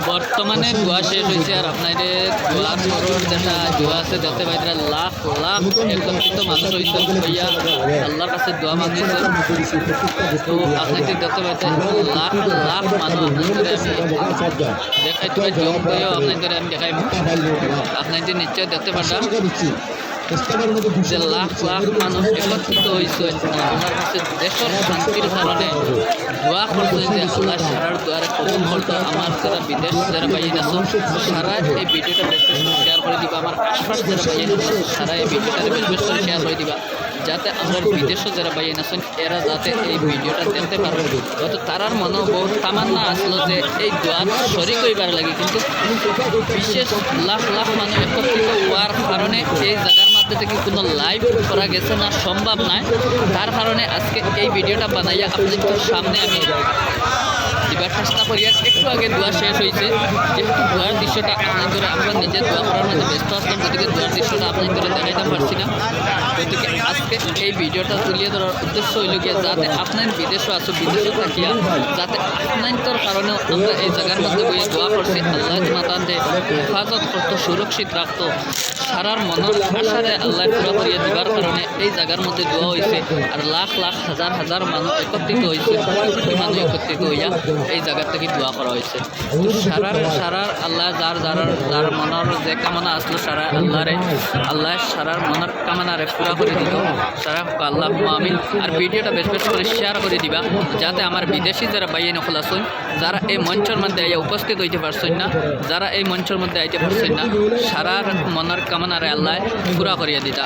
বর্তমানে দোয়া শেষ হয়েছে আর আপনাদের দোয়ার পরের যেটা দোয়া আছে যাতে ভাইরা লাখ লাখ একত্রিত মানুষ হয়েছে ভাইয়া আল্লাহর কাছে দোয়া মাগিয়েছে। তো আপনাদের দেখতে পাচ্ছেন লাখ লাখ মানুষ আপনাদের আমি দেখাই তো জম করেও আপনাদের আমি দেখাই আপনাদের নিশ্চয় দেখতে পাচ্ছেন যে লাখ লাখ মানুষ একত্রিত হয়েছে আল্লাহর কাছে দেশের শান্তির কারণে দোয়া করছে যে আল্লাহ সারার দোয়ারে কবুল করতো। আমার যারা বিদেশ যারা বাইরে আছো সারা এই ভিডিওটা বেশ বেশ করে শেয়ার করে দিবা, আমার আশপাশ যারা বাইরে আছো সারা এই ভিডিওটা বেশ বেশ করে শেয়ার করে দিবা, যাতে আমরা বিদেশও যারা বাইরে আছেন এরা যাতে এই ভিডিওটা দেখতে পারো। হয়তো তারার মনেও বহুত তামান্না আসলো যে এই দোয়ার শরীক হইবার লাগে, কিন্তু বিশেষ লাখ লাখ মানুষ একত্রিত হওয়ার কারণে এই জায়গার মধ্যে থেকে কোনো লাইভ করা গেছে না, সম্ভব নয়। তার কারণে আজকে এই ভিডিওটা বানাইয়া আপনাদের সামনে আমি দিবার চেষ্টা করি। আর একটু আগে দোয়া শেষ হয়েছে, যেহেতু দোয়ার দৃশ্যটা আপনাদের আমরা নিজের দোয়া করার মধ্যে ব্যস্ত আসলাম, গতিকে দোয়ার দৃশ্যটা আপনাদের দেখাইতে পারছি না। গতিকে আজকে এই ভিডিওটা তুলিয়ে ধরার উদ্দেশ্য হইল গিয়ে যাতে আপনার বিদেশও আছো, বিদেশে থাকিয়া যাতে আপনার কারণেও আমরা এই জায়গার মধ্যে বইয়ে দোয়া করছি আল্লাহ মাতানতে হেফাজত করতো, সুরক্ষিত রাখতো। সারার মনের আশারে আল্লাহ পুরা করিয়ে দিবার কারণে এই জায়গার মধ্যে দোয়া হয়েছে। আর লাখ লাখ হাজার হাজার মানুষ একত্রিত হয়েছে, মানুষ একত্রিত হইয়া এই জায়গার থেকে দোয়া করা হয়েছে। তো সারার আল্লাহ যার মনের যে কামনা আসলো সারা আল্লাহ সারার মনের কামনারে পুরা করে দিত। সারা আল্লাহ আমিন। আর ভিডিওটা বেশ বেশ করে শেয়ার করে দিবা, যাতে আমার বিদেশি যারা বাইয়ে নকল আসুন, যারা এই মঞ্চের মধ্যে আইয়া উপস্থিত হইতে পারছেন না, যারা এই মঞ্চের মধ্যে আইতে পারছেন না, সারার মনের কামনারে আল্লাহ পুরা করিয়া দিতা।